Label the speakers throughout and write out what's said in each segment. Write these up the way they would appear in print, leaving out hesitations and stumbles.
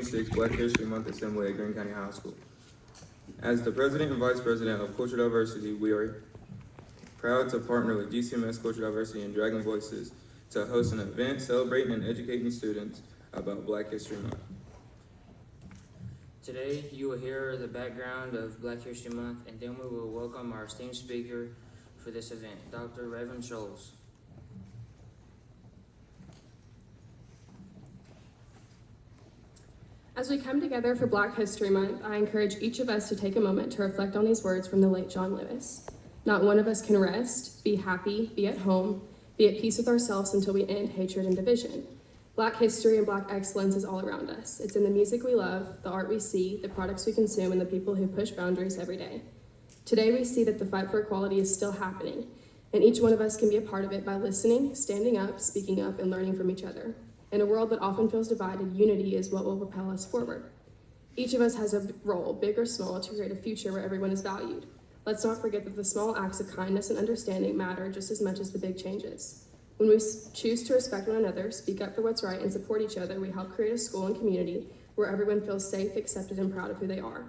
Speaker 1: Black History Month Assembly at Greene County High School. As the President and Vice President of Cultural Diversity, we are proud to partner with GCMS Cultural Diversity and Dragon Voices to host an event celebrating and educating students about Black History Month.
Speaker 2: Today, you will hear the background of Black History Month, and then we will welcome our esteemed speaker for this event, Dr. Reverend Shull.
Speaker 3: As we come together for Black History Month, I encourage each of us to take a moment to reflect on these words from the late John Lewis. Not one of us can rest, be happy, be at home, be at peace with ourselves until we end hatred and division. Black history and Black excellence is all around us. It's in the music we love, the art we see, the products we consume, and the people who push boundaries every day. Today we see that the fight for equality is still happening, and each one of us can be a part of it by listening, standing up, speaking up, and learning from each other. In a world that often feels divided, unity is what will propel us forward. Each of us has a role, big or small, to create a future where everyone is valued. Let's not forget that the small acts of kindness and understanding matter just as much as the big changes. When we choose to respect one another, speak up for what's right, and support each other, we help create a school and community where everyone feels safe, accepted, and proud of who they are.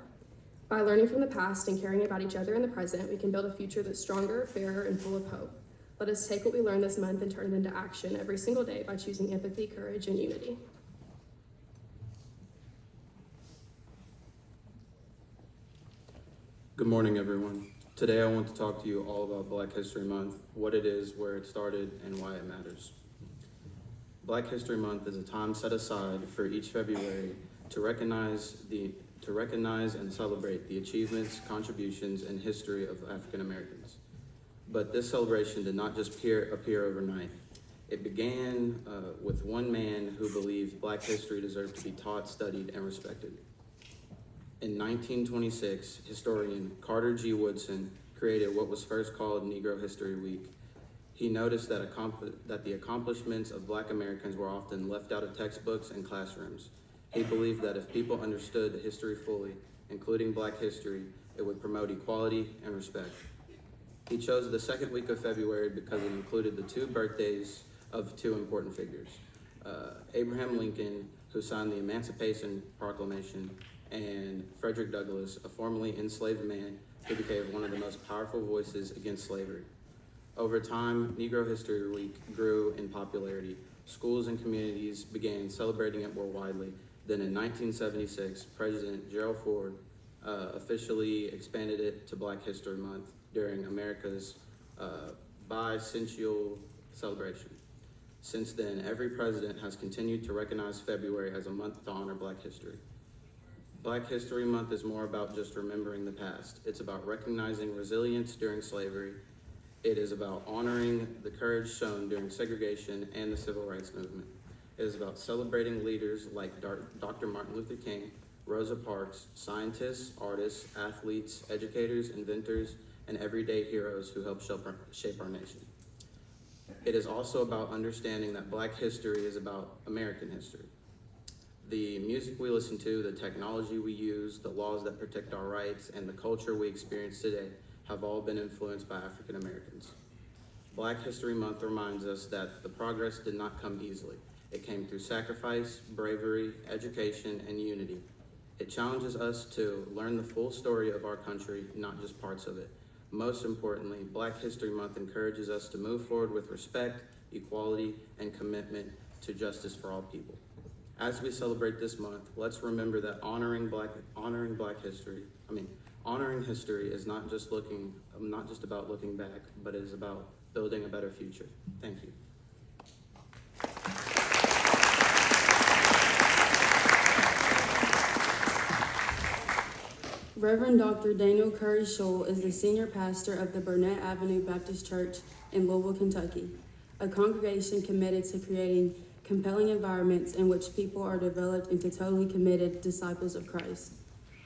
Speaker 3: By learning from the past and caring about each other in the present, we can build a future that's stronger, fairer, and full of hope. Let us take what we learned this month and turn it into action every single day by choosing empathy, courage, and unity.
Speaker 4: Good morning, everyone. Today I want to talk to you all about Black History Month, what it is, where it started, and why it matters. Black History Month is a time set aside for each February to recognize and celebrate the achievements, contributions, and history of African Americans. But this celebration did not just appear overnight. It began with one man who believed Black history deserved to be taught, studied, and respected. In 1926, historian Carter G. Woodson created what was first called Negro History Week. He noticed that the accomplishments of Black Americans were often left out of textbooks and classrooms. He believed that if people understood the history fully, including Black history, it would promote equality and respect. He chose the second week of February because it included the two birthdays of two important figures, Abraham Lincoln, who signed the Emancipation Proclamation, and Frederick Douglass, a formerly enslaved man who became one of the most powerful voices against slavery. Over time, Negro History Week grew in popularity. Schools and communities began celebrating it more widely. Then in 1976, President Gerald Ford officially expanded it to Black History Month during America's bicentennial celebration. Since then, every president has continued to recognize February as a month to honor Black history. Black History Month is more about just remembering the past. It's about recognizing resilience during slavery. It is about honoring the courage shown during segregation and the civil rights movement. It is about celebrating leaders like Dr. Martin Luther King, Rosa Parks, scientists, artists, athletes, educators, inventors, and everyday heroes who helped shape our nation. It is also about understanding that Black history is about American history. The music we listen to, the technology we use, the laws that protect our rights, and the culture we experience today have all been influenced by African Americans. Black History Month reminds us that the progress did not come easily. It came through sacrifice, bravery, education, and unity. It challenges us to learn the full story of our country, not just parts of it. Most importantly, Black History Month encourages us to move forward with respect, equality, and commitment to justice for all people. As we celebrate this month, let's remember that honoring history is not just about looking back, but it is about building a better future. Thank you.
Speaker 5: Reverend Dr. Daniel Curry Shull is the senior pastor of the Burnett Avenue Baptist Church in Louisville, Kentucky, a congregation committed to creating compelling environments in which people are developed into totally committed disciples of Christ.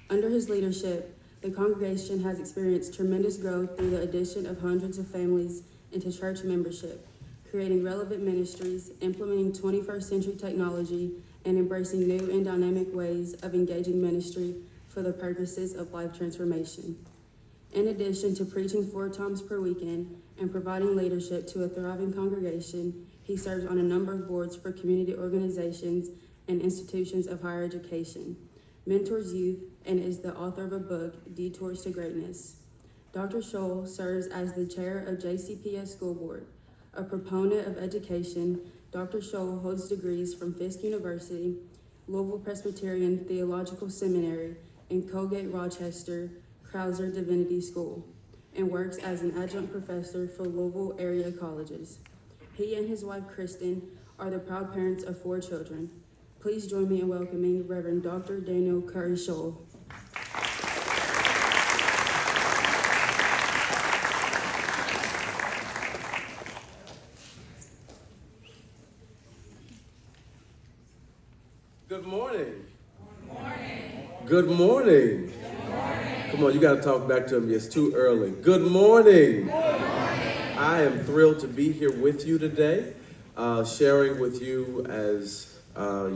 Speaker 5: Under his leadership, the congregation has experienced tremendous growth through the addition of hundreds of families into church membership, creating relevant ministries, implementing 21st century technology, and embracing new and dynamic ways of engaging ministry for the purposes of life transformation. In addition to preaching 4 times per weekend and providing leadership to a thriving congregation, he serves on a number of boards for community organizations and institutions of higher education, mentors youth, and is the author of a book, Detours to Greatness. Dr. Shull serves as the chair of JCPS School Board. A proponent of education, Dr. Shull holds degrees from Fisk University, Louisville Presbyterian Theological Seminary, and Colgate-Rochester Krauser Divinity School, and works as an adjunct professor for Louisville area colleges. He and his wife, Kristen, are the proud parents of 4 children. Please join me in welcoming Reverend Dr. Daniel Curry Shull.
Speaker 6: Good morning. Good morning. Come on, you got to talk back to me. It's too early. Good morning. I am thrilled to be here with you today, sharing with you as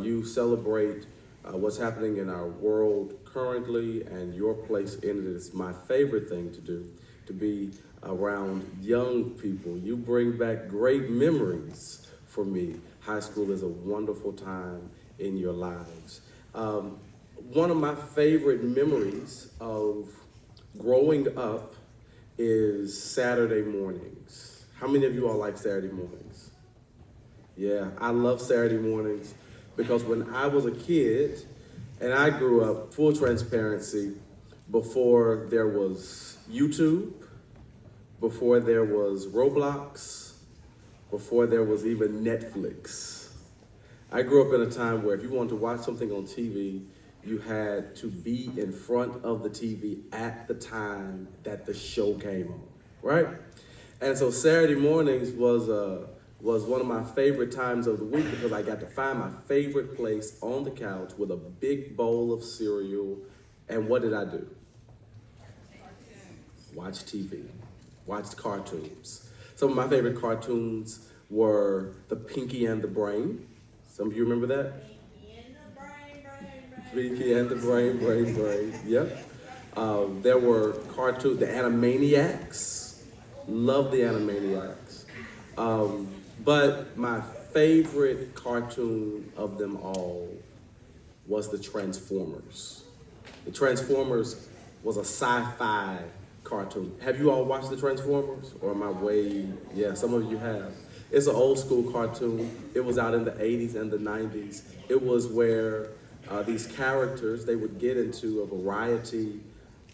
Speaker 6: you celebrate what's happening in our world currently and your place in it. It's my favorite thing to do, to be around young people. You bring back great memories for me. High school is a wonderful time in your lives. One of my favorite memories of growing up is Saturday mornings. How many of you all like Saturday mornings? Yeah, I love Saturday mornings because when I was a kid, and I grew up, full transparency, before there was YouTube, before there was Roblox, before there was even Netflix. I grew up in a time where if you wanted to watch something on TV, you had to be in front of the TV at the time that the show came on, right? And so Saturday mornings was one of my favorite times of the week because I got to find my favorite place on the couch with a big bowl of cereal. And what did I do? Watch TV, watch cartoons. Some of my favorite cartoons were The Pinky and the Brain. Some of you remember that? Pinky and the Brain. Yep. There were cartoons, the Animaniacs. Love the Animaniacs. But my favorite cartoon of them all was the Transformers. The Transformers was a sci-fi cartoon. Have you all watched the Transformers? Or am I way? Yeah, some of you have. It's an old school cartoon. It was out in the 80s and the 90s. It was where these characters, they would get into a variety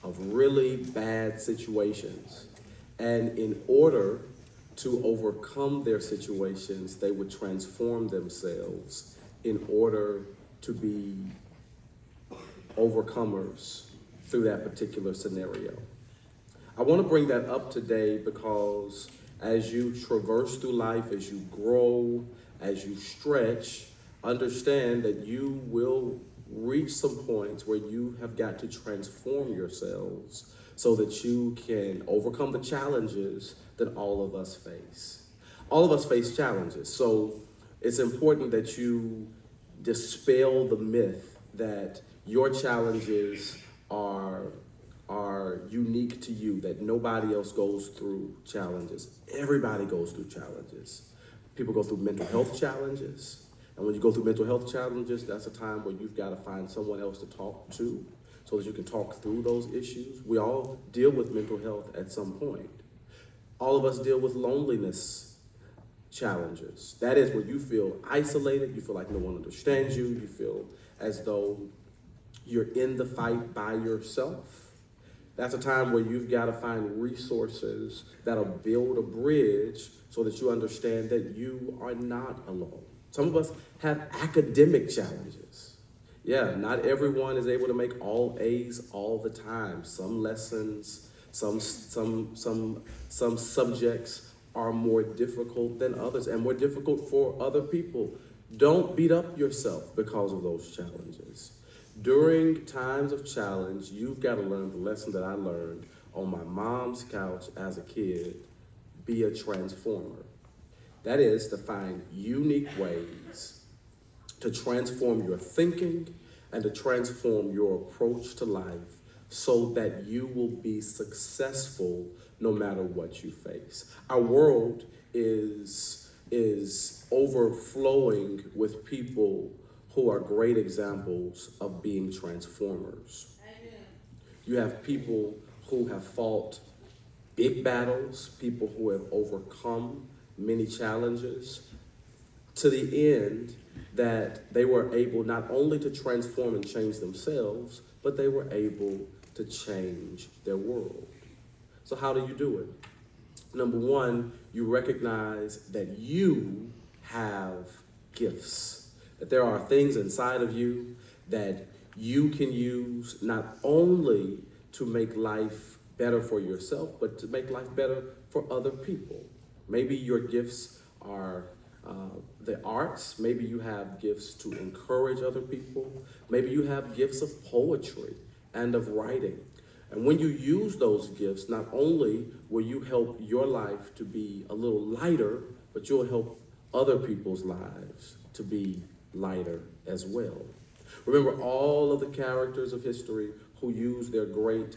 Speaker 6: of really bad situations. And in order to overcome their situations, they would transform themselves in order to be overcomers through that particular scenario. I want to bring that up today because as you traverse through life, as you grow, as you stretch, understand that you will reach some points where you have got to transform yourselves so that you can overcome the challenges that all of us face. All of us face challenges, so it's important that you dispel the myth that your challenges are unique to you, that nobody else goes through challenges. Everybody goes through challenges. People go through mental health challenges. And when you go through mental health challenges, that's a time where you've got to find someone else to talk to so that you can talk through those issues. We all deal with mental health at some point. All of us deal with loneliness challenges. That is where you feel isolated, you feel like no one understands you, you feel as though you're in the fight by yourself. That's a time where you've got to find resources that'll build a bridge so that you understand that you are not alone. Some of us have academic challenges. Yeah, not everyone is able to make all A's all the time. Some lessons, some subjects are more difficult than others and more difficult for other people. Don't beat up yourself because of those challenges. During times of challenge, you've got to learn the lesson that I learned on my mom's couch as a kid: be a transformer. That is to find unique ways to transform your thinking and to transform your approach to life so that you will be successful no matter what you face. Our world is overflowing with people who are great examples of being transformers. You have people who have fought big battles, people who have overcome many challenges, to the end that they were able not only to transform and change themselves, but they were able to change their world. So how do you do it? Number one, you recognize that you have gifts, that there are things inside of you that you can use not only to make life better for yourself, but to make life better for other people. Maybe your gifts are the arts. Maybe you have gifts to encourage other people. Maybe you have gifts of poetry and of writing. And when you use those gifts, not only will you help your life to be a little lighter, but you'll help other people's lives to be lighter as well. Remember all of the characters of history who used their great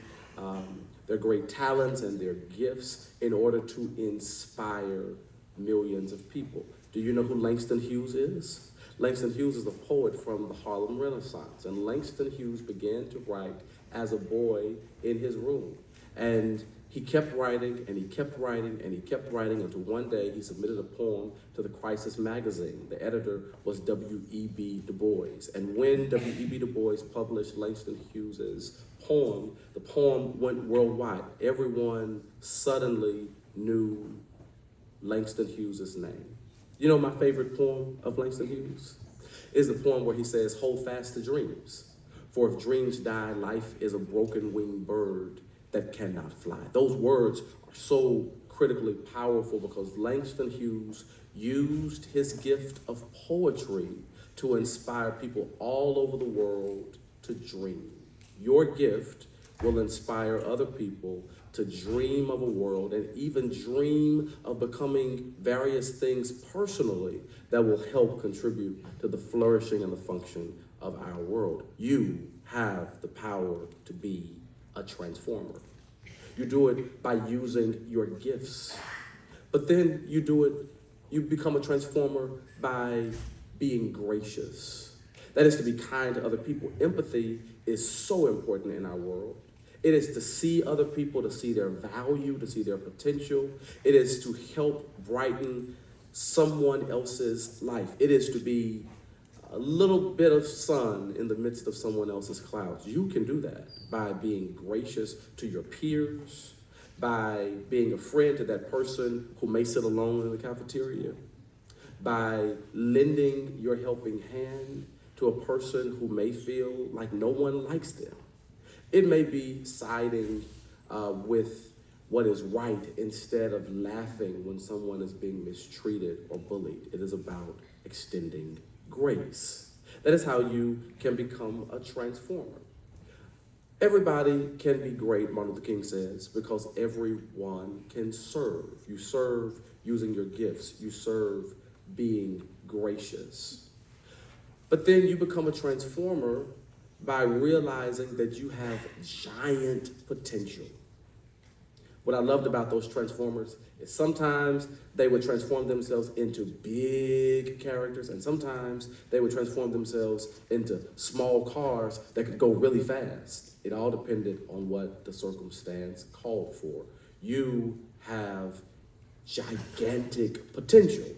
Speaker 6: talents and their gifts in order to inspire millions of people. Do you know who Langston Hughes is? Langston Hughes is a poet from the Harlem Renaissance, and Langston Hughes began to write as a boy in his room. And he kept writing, and he kept writing, and he kept writing until one day he submitted a poem to the Crisis magazine. The editor was W.E.B. Du Bois. And when W.E.B. Du Bois published Langston Hughes's poem, the poem went worldwide. Everyone suddenly knew Langston Hughes's name. You know my favorite poem of Langston Hughes? Is the poem where he says, "Hold fast to dreams. For if dreams die, life is a broken-winged bird that cannot fly." Those words are so critically powerful because Langston Hughes used his gift of poetry to inspire people all over the world to dream. Your gift will inspire other people to dream of a world and even dream of becoming various things personally that will help contribute to the flourishing and the function of our world. You have the power to be a transformer. You do it by using your gifts. But then you become a transformer by being gracious. That is to be kind to other people. Empathy is so important in our world. It is to see other people, to see their value, to see their potential. It is to help brighten someone else's life. It is to be a little bit of sun in the midst of someone else's clouds. You can do that by being gracious to your peers, by being a friend to that person who may sit alone in the cafeteria, by lending your helping hand to a person who may feel like no one likes them. It may be siding with what is right instead of laughing when someone is being mistreated or bullied. It is about extending grace. That is how you can become a transformer. Everybody can be great, Martin Luther King says, because everyone can serve. You serve using your gifts. You serve being gracious. But then you become a transformer by realizing that you have giant potential. What I loved about those transformers is sometimes they would transform themselves into big characters, and sometimes they would transform themselves into small cars that could go really fast. It all depended on what the circumstance called for. You have gigantic potential.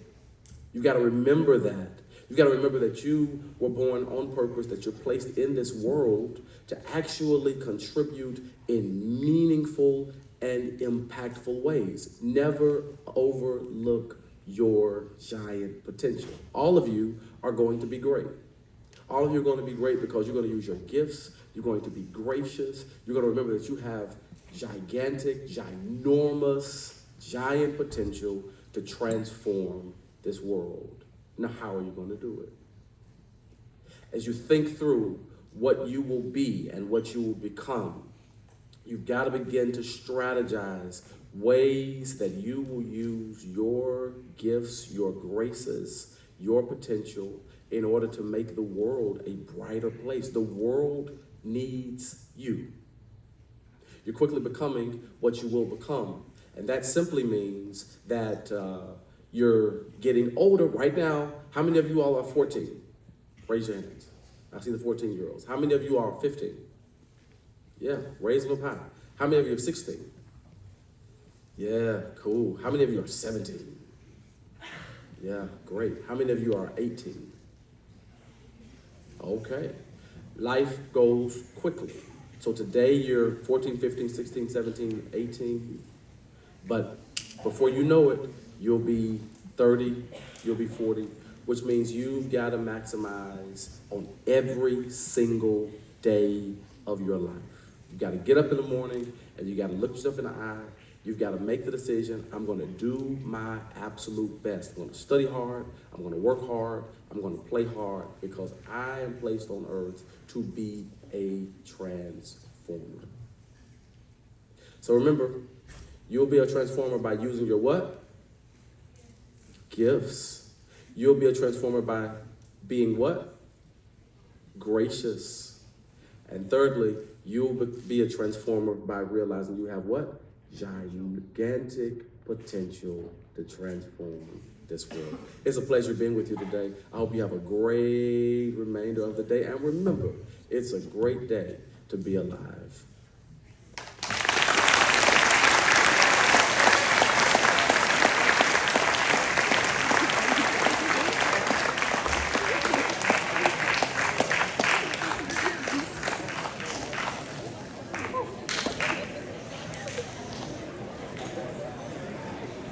Speaker 6: You got to remember that. You got to remember that you were born on purpose, that you're placed in this world to actually contribute in meaningful and impactful ways. Never overlook your giant potential. All of you are going to be great. All of you are going to be great because you're going to use your gifts. You're going to be gracious. You're going to remember that you have gigantic, ginormous, giant potential to transform this world. Now, how are you going to do it? As you think through what you will be and what you will become, you've got to begin to strategize ways that you will use your gifts, your graces, your potential in order to make the world a brighter place. The world needs you. You're quickly becoming what you will become. And that simply means that you're getting older. Right now, how many of you all are 14? Raise your hands. I see the 14-year-olds. How many of you are 15? Yeah, raise them up high. How many of you are 16? Yeah, cool. How many of you are 17? Yeah, great. How many of you are 18? Okay. Life goes quickly. So today you're 14, 15, 16, 17, 18. But before you know it, you'll be 30, you'll be 40, which means you've got to maximize on every single day of your life. You've got to get up in the morning and you got to look yourself in the eye. You've got to make the decision, I'm going to do my absolute best. I'm going to study hard. I'm going to work hard. I'm going to play hard because I am placed on earth to be a transformer. So remember, you'll be a transformer by using your what? Gifts. You'll be a transformer by being what? Gracious. And thirdly, you'll be a transformer by realizing you have what? Gigantic potential to transform this world. It's a pleasure being with you today. I hope you have a great remainder of the day. And remember, it's a great day to be alive.